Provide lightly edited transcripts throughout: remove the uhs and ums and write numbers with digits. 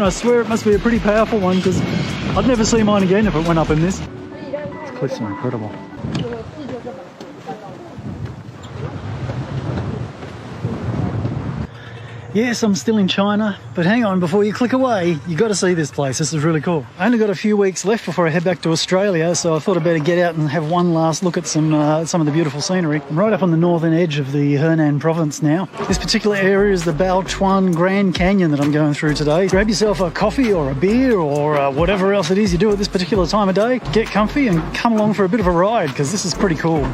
drone. I swear it must be a pretty powerful one because I'd never see mine again if it went up in this. These cliffs are incredible. Yes, I'm still in China, but hang on, before you click away, you got to see this place. This is really cool. I only got a few weeks left before I head back to Australia, so I thought I'd better get out and have one last look at some of the beautiful scenery. I'm right up on the northern edge of the Henan province now. This particular area is the Baochuan Grand Canyon that I'm going through today. Grab yourself a coffee or a beer or whatever else it is you do at this particular time of day. Get comfy and come along for a bit of a ride, because this is pretty cool.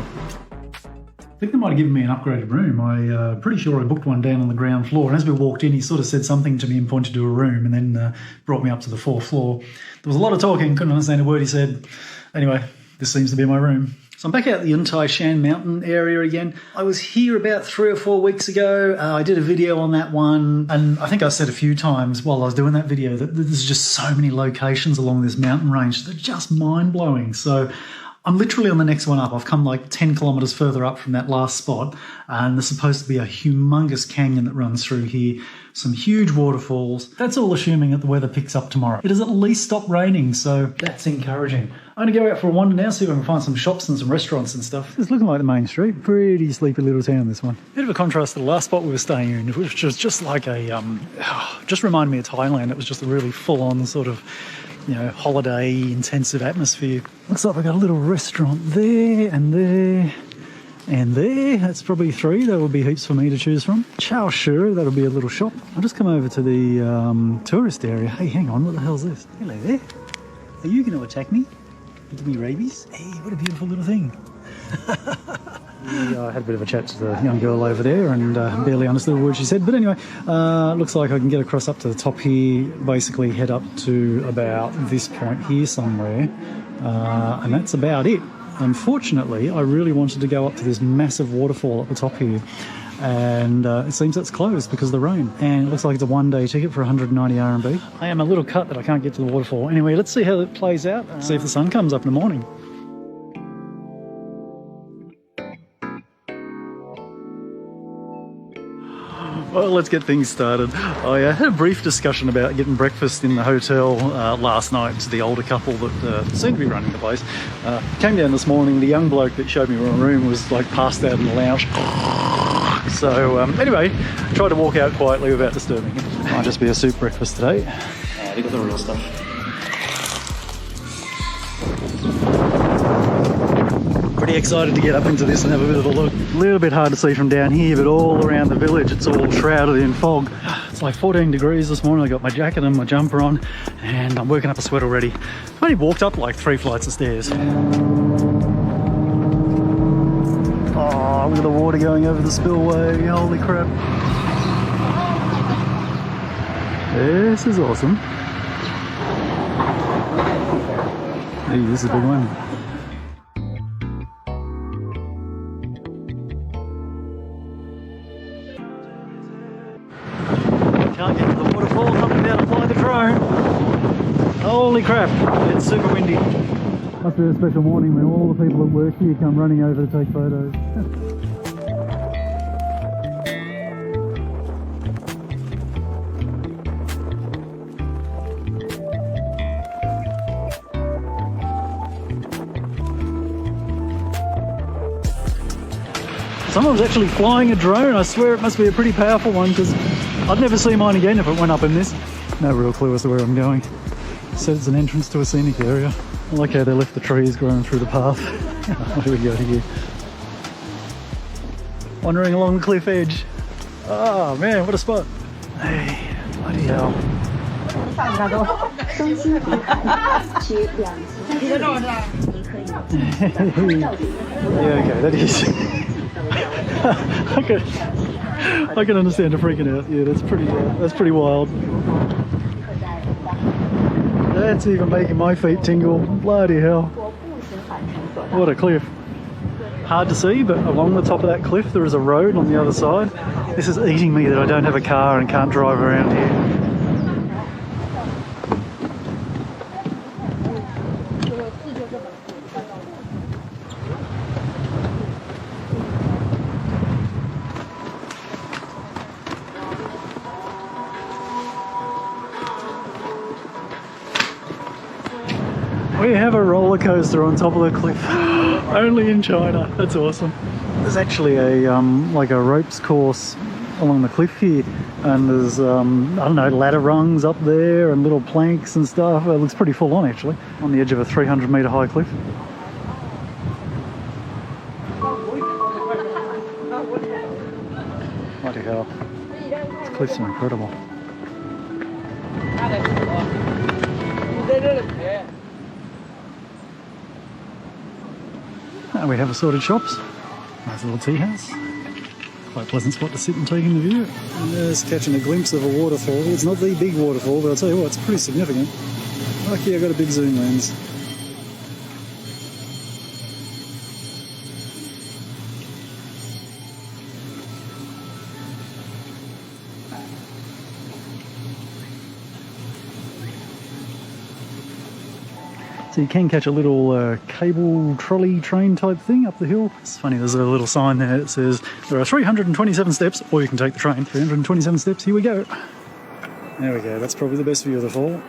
I think they might have given me an upgraded room. I'm pretty sure I booked one down on the ground floor, and as we walked in, he sort of said something to me and pointed to a room, and then brought me up to the 4th floor. There was a lot of talking, couldn't understand a word he said. Anyway, this seems to be my room. So I'm back out at the Yuntai Shan Mountain area again. I was here about 3 or 4 weeks ago. I did a video on that one, and I think I said a few times while I was doing that video that there's just so many locations along this mountain range that are just mind-blowing. So I'm literally on the next one up. I've come like 10 kilometres further up from that last spot, and there's supposed to be a humongous canyon that runs through here, some huge waterfalls. That's all assuming that the weather picks up tomorrow. It has at least stopped raining, so that's encouraging. I'm going to go out for a wander now, see if I can find some shops and some restaurants and stuff. It's looking like the main street. Pretty sleepy little town, this one. Bit of a contrast to the last spot we were staying in, which was just like a, just reminded me of Thailand. It was just a really full-on sort of, you know, holiday intensive atmosphere. Looks like we've got a little restaurant there and there and there. That's probably 3. There will be heaps for me to choose from. Chao Shi, that'll be a little shop. I'll just come over to the tourist area. Hey, hang on, what the hell's this? Hello there. Are you going to attack me? Give me rabies? Hey, what a beautiful little thing. I had a bit of a chat to the young girl over there and barely understood a word she said. But anyway, looks like I can get across up to the top here, basically head up to about this point here somewhere. And that's about it. Unfortunately, I really wanted to go up to this massive waterfall at the top here. And it seems it's closed because of the rain. And it looks like it's a one-day ticket for 190 RMB. I am a little cut that I can't get to the waterfall. Anyway, let's see how it plays out. See if the sun comes up in the morning. Well, let's get things started. I had a brief discussion about getting breakfast in the hotel last night to the older couple that seemed to be running the place. Came down this morning, the young bloke that showed me my room was like passed out in the lounge. So anyway, tried to walk out quietly without disturbing him. Might just be a soup breakfast today. They got the real stuff. Pretty excited to get up into this and have a bit of a look. A little bit hard to see from down here, but all around the village it's all shrouded in fog. It's like 14 degrees this morning. I got my jacket and my jumper on and I'm working up a sweat already. I've only walked up like 3 flights of stairs. Oh, look at the water going over the spillway. Holy crap. This is awesome. Hey, this is a big one. Can't get to the waterfall, not without to fly the drone. Holy crap, it's super windy. Must be a special morning when all the people at work here come running over to take photos. Someone's actually flying a drone. I swear it must be a pretty powerful one because I'd never see mine again if it went up in this. No real clue as to where I'm going. Said it's an entrance to a scenic area. I like how they left the trees growing through the path. What do we got here? Wandering along the cliff edge. Oh man, what a spot. Hey, bloody hell. Yeah, okay, that is. I can understand her freaking out. Yeah, that's pretty wild. That's even making my feet tingle. Bloody hell. What a cliff. Hard to see, but along the top of that cliff there is a road on the other side. This is eating me that I don't have a car and can't drive around here. We have a roller coaster on top of the cliff. Only in China. That's awesome. There's actually a like a ropes course along the cliff here, and there's I don't know, ladder rungs up there and little planks and stuff. It looks pretty full on actually, on the edge of a 300-metre high cliff. Bloody hell. These cliffs are incredible. And we have assorted shops. Nice little tea house. Quite a pleasant spot to sit and take in the view. And there's catching a glimpse of a waterfall. It's not the big waterfall, but I'll tell you what, it's pretty significant. Lucky I got a big zoom lens. So you can catch a little cable trolley train type thing up the hill. It's funny, there's a little sign there that says there are 327 steps, or you can take the train. 327 steps, here we go. There we go, that's probably the best view of the fall.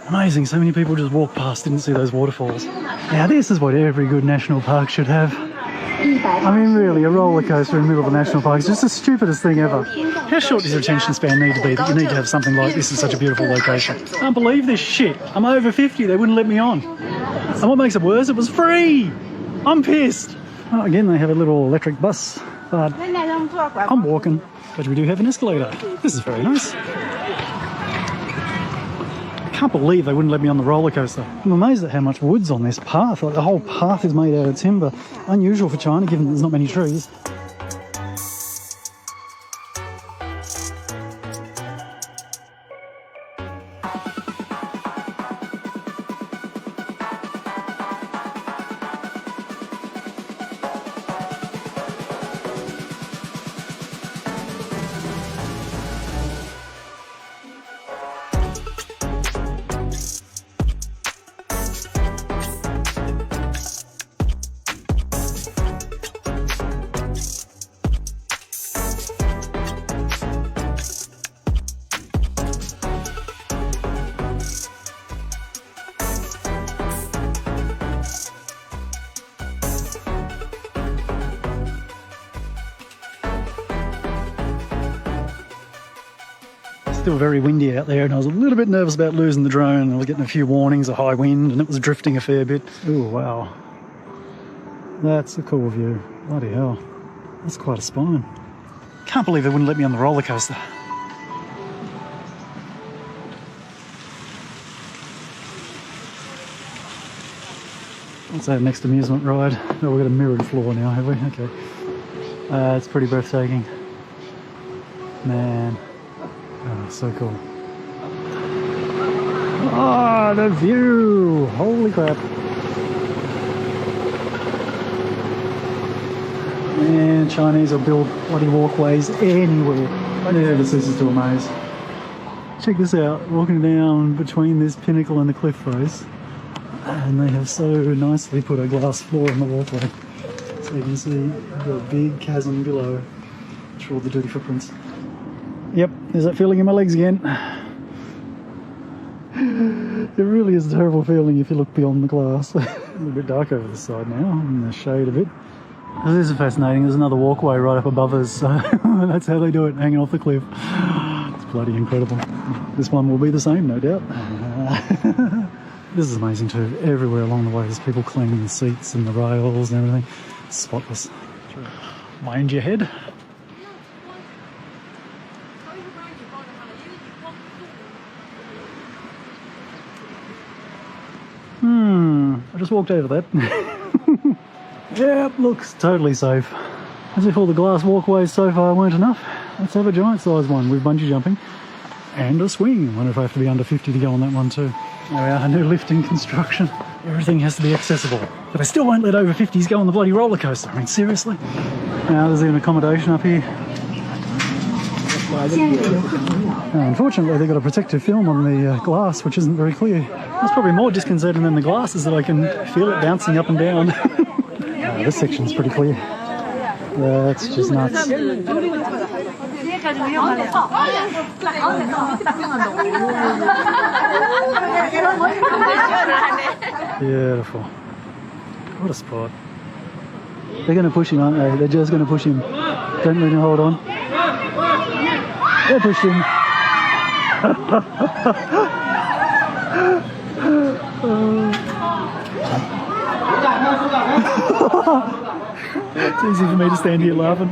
Amazing, so many people just walked past, didn't see those waterfalls. Now this is what every good national park should have. I mean really, a roller coaster in the middle of a national park is just the stupidest thing ever. How short does your attention span need to be that you need to have something like this in such a beautiful location? I can't believe this shit. I'm over 50, they wouldn't let me on. And what makes it worse, it was free! I'm pissed! Oh, again, they have a little electric bus, but I'm walking. But we do have an escalator. This is very nice. I can't believe they wouldn't let me on the roller coaster. I'm amazed at how much wood's on this path. Like the whole path is made out of timber. Unusual for China, given there's not many trees. Still very windy out there, and I was a little bit nervous about losing the drone. I was getting a few warnings of high wind and it was drifting a fair bit. Oh wow, that's a cool view. Bloody hell, that's quite a spine. Can't believe they wouldn't let me on the roller coaster. What's that next amusement ride? Oh, we've got a mirrored floor now, have we? Okay. It's pretty breathtaking. Man. Oh, so cool. Ah, the view! Holy crap. Man, Chinese will build bloody walkways anywhere. Yeah, this is to amaze. Check this out, walking down between this pinnacle and the cliff face. And they have so nicely put a glass floor on the walkway. So you can see the big chasm below. Through all the dirty footprints. Yep, there's that feeling in my legs again. It really is a terrible feeling if you look beyond the glass. A little bit dark over this side now, in the shade a bit. This is fascinating, there's another walkway right up above us, so that's how they do it, hanging off the cliff. It's bloody incredible. This one will be the same, no doubt. This is amazing too, everywhere along the way there's people cleaning the seats and the rails and everything. It's spotless. Mind your head. I just walked over that. Yeah, looks totally safe. As if all the glass walkways so far weren't enough, let's have a giant size one with bungee jumping and a swing. I wonder if I have to be under 50 to go on that one too. There we are, a new lift in construction. Everything has to be accessible. But they still won't let over 50s go on the bloody roller coaster. I mean, seriously? Now there's even accommodation up here. Unfortunately, they've got a protective film on the glass, which isn't very clear. That's probably more disconcerting than the glass, is that I can feel it bouncing up and down. This section's pretty clear. That's just nuts. Beautiful. What a spot. They're going to push him, aren't they? They're just going to push him. Don't let him hold on. They pushed him. It's easy for me to stand here laughing.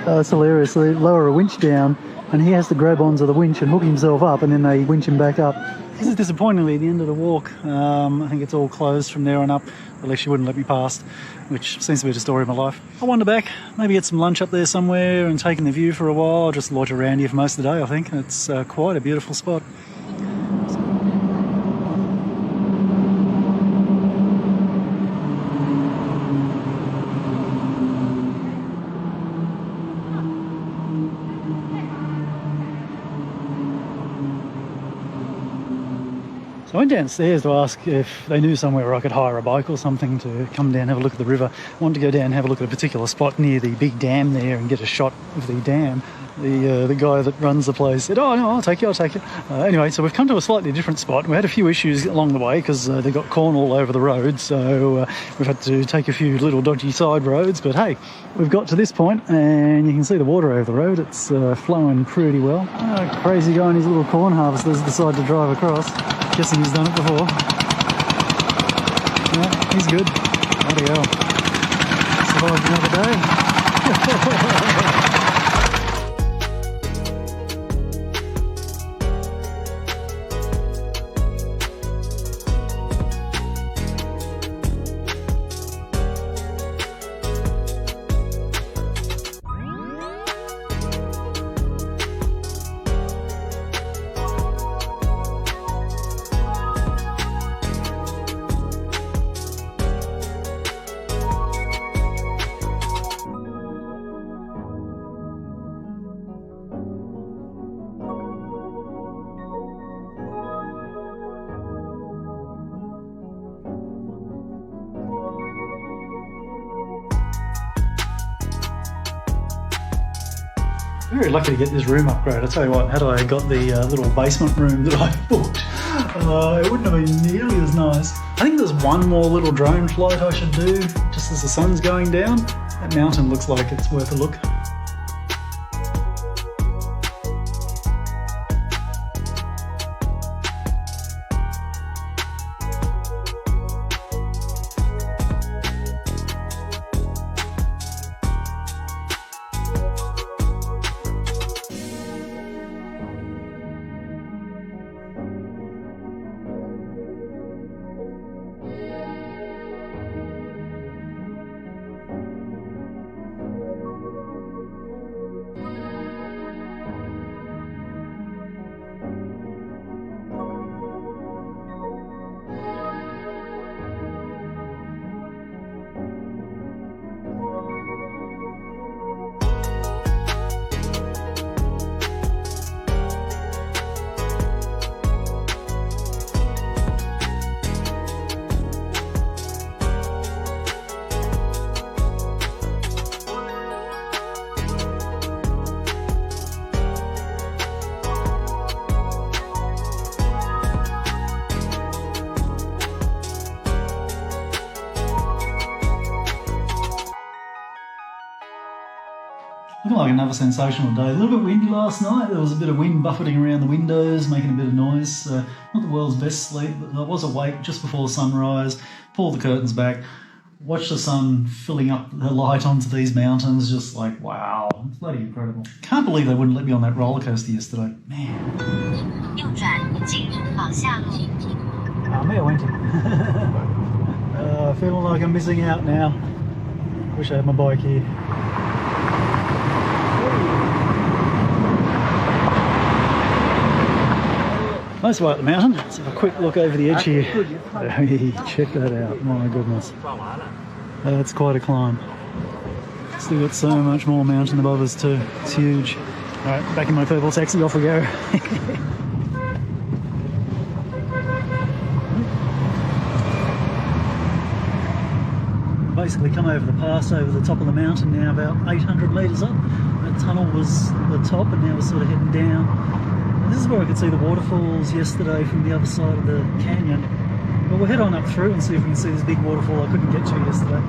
It's hilarious. So they lower a winch down and he has to grab onto the winch and hook himself up, and then they winch him back up. This is disappointingly the end of the walk. I think it's all closed from there on up. At least she wouldn't let me past, which seems to be the story of my life. I wander back, maybe get some lunch up there somewhere and take in the view for a while. Just loiter around here for most of the day, I think. It's quite a beautiful spot. So I went downstairs to ask if they knew somewhere where I could hire a bike or something to come down and have a look at the river. I wanted to go down and have a look at a particular spot near the big dam there and get a shot of the dam. The guy that runs the place said, "Oh no, I'll take you." Anyway, so we've come to a slightly different spot. We had a few issues along the way because they got corn all over the road, so we've had to take a few little dodgy side roads. But hey, we've got to this point and you can see the water over the road. It's flowing pretty well. Crazy guy and his little corn harvesters decide to drive across. Guessing he's done it before. Yeah, he's good. Bloody hell. Survived another day. Very lucky to get this room upgrade. I'll tell you what, had I got the little basement room that I booked, it wouldn't have been nearly as nice. I think there's one more little drone flight I should do just as the sun's going down. That mountain looks like it's worth a look. Looking like another sensational day. A little bit windy last night. There was a bit of wind buffeting around the windows, making a bit of noise. Not the world's best sleep, but I was awake just before sunrise, pulled the curtains back, watched the sun filling up the light onto these mountains, just like, wow, it's bloody incredible. Can't believe they wouldn't let me on that roller coaster yesterday. Man. May I went feeling like I'm missing out now. Wish I had my bike here. Nice way up the mountain. Let's have a quick look over the edge here. Hey, check that out. My goodness. That's quite a climb. Still got so much more mountain above us too. It's huge. Alright, back in my purple taxi, off we go. Basically come over the pass over the top of the mountain now, about 800 metres up. That tunnel was the top and now we're sort of heading down. And this is where I could see the waterfalls yesterday from the other side of the canyon. But we'll head on up through and see if we can see this big waterfall I couldn't get to yesterday.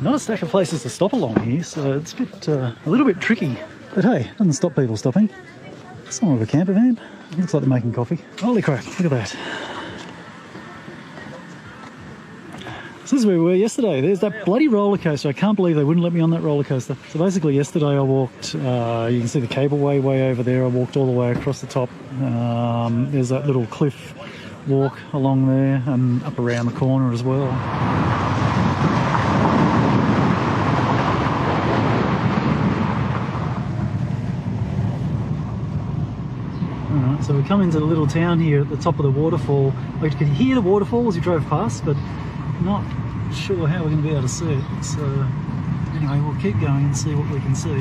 Nice stack of places to stop along here, so it's a little bit tricky. But hey, doesn't stop people stopping. Somewhat of a camper van. Looks like they're making coffee. Holy crap, look at that. This is where we were yesterday. There's that bloody roller coaster. I can't believe they wouldn't let me on that roller coaster. So basically yesterday I walked, you can see the cableway way over there. I walked all the way across the top. There's that little cliff walk along there and up around the corner as well. Alright, so we come into the little town here at the top of the waterfall. You could hear the waterfall as you drove past, but not sure how we're going to be able to see it. So anyway, we'll keep going and see what we can see.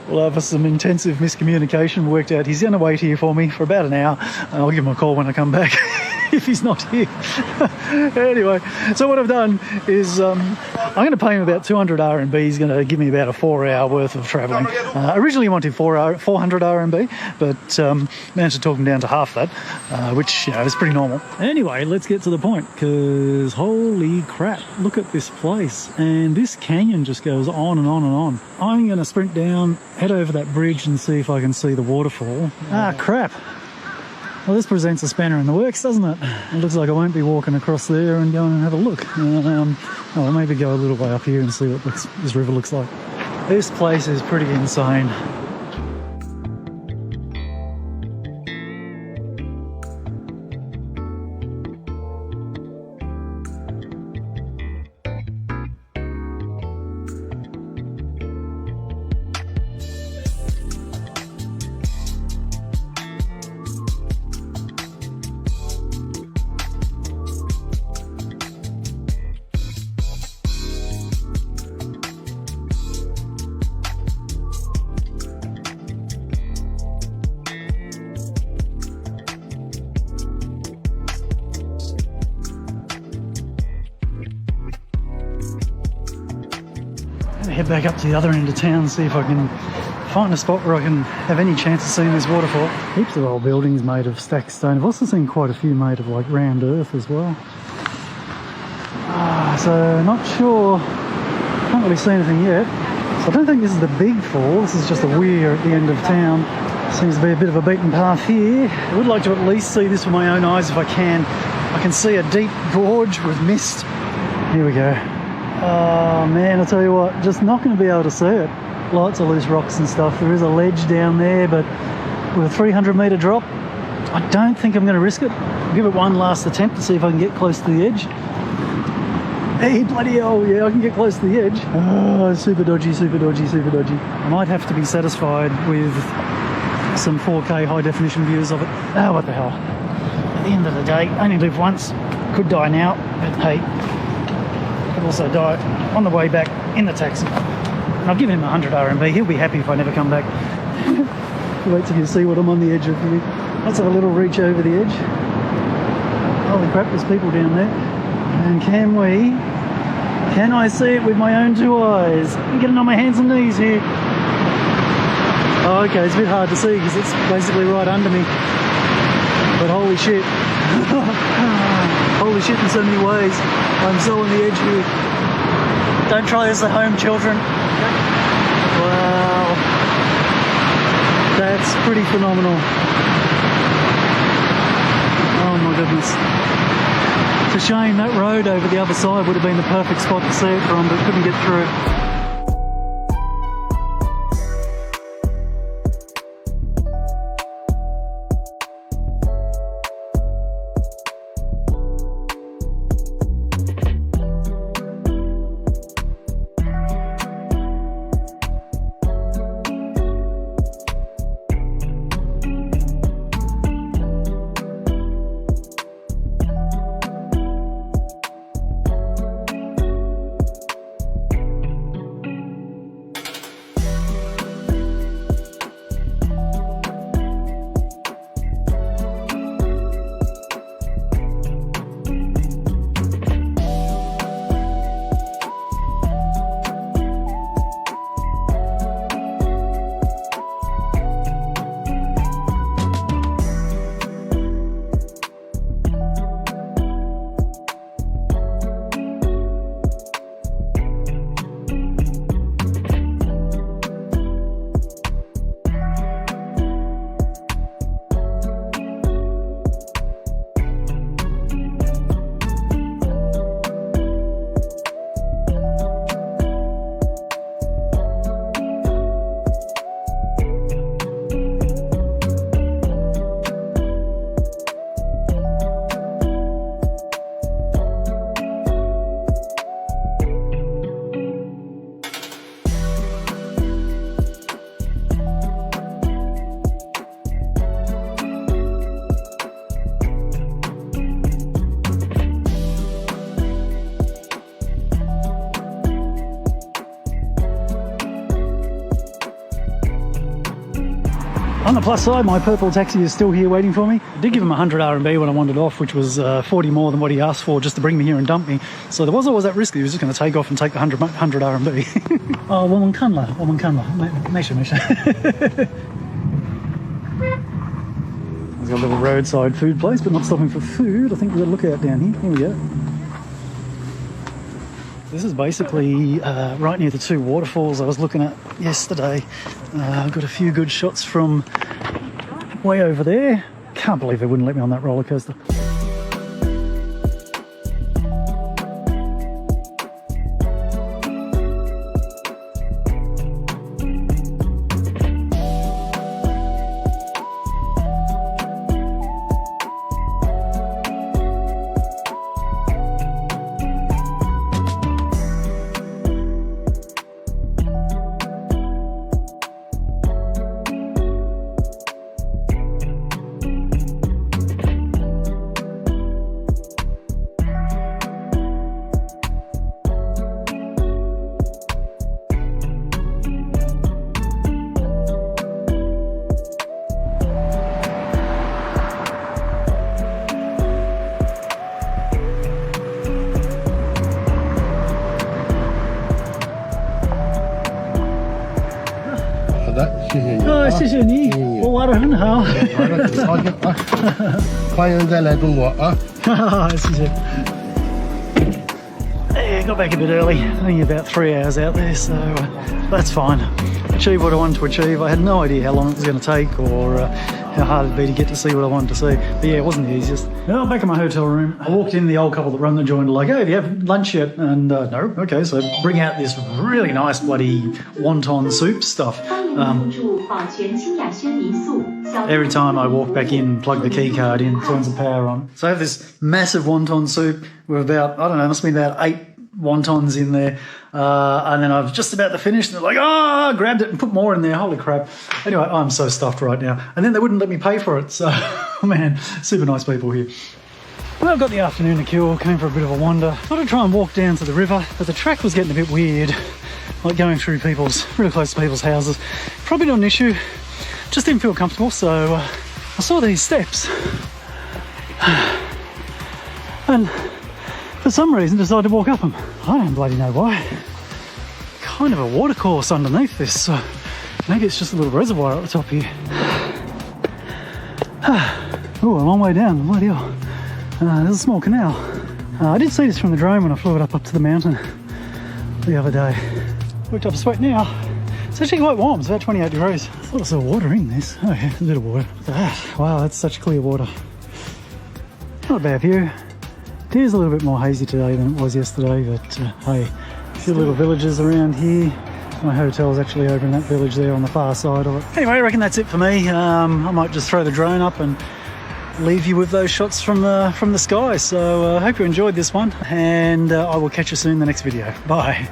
Well, after some intensive miscommunication, worked out he's going to wait here for me for about an hour. I'll give him a call when I come back if he's not here. Anyway, so what I've done is I'm going to pay him about 200 RMB. He's going to give me about a 4-hour worth of travelling. Originally wanted 400 RMB, but managed to talk him down to half that, which, you know, is pretty normal. Anyway, let's get to the point, because holy crap, look at this place. And this canyon just goes on and on and on. I'm going to sprint down, head over that bridge and see if I can see the waterfall. Ah, crap. Well, this presents a spanner in the works, doesn't it? It looks like I won't be walking across there and going and have a look. I'll maybe go a little way up here and see what this river looks like. This place is pretty insane. Head back up to the other end of town and see if I can find a spot where I can have any chance of seeing this waterfall. Heaps of old buildings made of stacked stone. I've also seen quite a few made of like round earth as well. So not sure, can't really see anything yet. So I don't think this is the big fall, this is just a weir at the end of town. Seems to be a bit of a beaten path here. I would like to at least see this with my own eyes if I can. I can see a deep gorge with mist. Here we go. Oh man, I tell you what, just not going to be able to see it. Lots of loose rocks and stuff. There is a ledge down there, but with a 300 metre drop, I don't think I'm going to risk it. I'll give it one last attempt to see if I can get close to the edge. Hey, bloody hell, yeah, I can get close to the edge. Oh, super dodgy, super dodgy, super dodgy. I might have to be satisfied with some 4K high definition views of it. Oh, what the hell. At the end of the day, only live once. Could die now, but hey. Could also die on the way back in the taxi. And I'll give him 100 RMB. He'll be happy if I never come back. Wait till you see what I'm on the edge of here. Let's have a little reach over the edge. Holy crap, there's people down there. And can I see it with my own two eyes? I'm getting on my hands and knees here. Oh, okay, it's a bit hard to see because it's basically right under me. But holy shit. Holy shit in so many ways. I'm so on the edge here. Don't try this at home, children. Wow. That's pretty phenomenal. Oh my goodness. It's a shame that road over the other side would have been the perfect spot to see it from, but couldn't get through. On the plus side, my purple taxi is still here waiting for me. I did give him 100 RMB when I wandered off, which was 40 more than what he asked for just to bring me here and dump me. So there was always that risk that he was just going to take off and take the 100 RMB. Oh, woman kanla. Mesha. There's got a little roadside food place, but not stopping for food. I think we've got a lookout down here. Here we go. This is basically right near the two waterfalls I was looking at yesterday. I've got a few good shots from way over there. Can't believe they wouldn't let me on that roller coaster. Oh, 谢谢你，我玩得很好。玩得很高兴啊！欢迎再来中国啊！谢谢。Yeah, got back a bit early. Only about 3 hours out there, so that's fine. Achieved what I wanted to achieve. I had no idea how long it was going to take or how hard it'd be to get to see what I wanted to see. But yeah, it wasn't the easiest. Well, back in my hotel room, I walked in, the old couple that run the joint are like, hey, have you had lunch yet? And no, okay, so bring out this really nice bloody wonton soup stuff. Every time I walk back in, plug the key card in, turns the power on. So I have this massive wonton soup with about, I don't know, must be about 8 wontons in there. And then I was just about to finish and they're like, oh, grabbed it and put more in there. Holy crap. Anyway, I'm so stuffed right now. And then they wouldn't let me pay for it. So, man, super nice people here. Well, I've got the afternoon to kill, came for a bit of a wander. Thought I'd try and walk down to the river, but the track was getting a bit weird. Like going through really close to people's houses. Probably not an issue. Just didn't feel comfortable, so I saw these steps. And for some reason decided to walk up them. I don't bloody know why. Kind of a water course underneath this, so maybe it's just a little reservoir at the top here. Oh, a long way down, bloody hell. There's a small canal. I did see this from the drone when I flew it up to the mountain the other day. Looked up a sweat now. It's actually quite warm, it's about 28 degrees. I thought I saw water in this. Oh yeah, a bit of water. Wow, that's such clear water. Not a bad view. It is a little bit more hazy today than it was yesterday, but hey, a few little villages around here. My hotel's actually over in that village there on the far side of it. Anyway, I reckon that's it for me. I might just throw the drone up and leave you with those shots from the sky. So I hope you enjoyed this one, and I will catch you soon in the next video. Bye.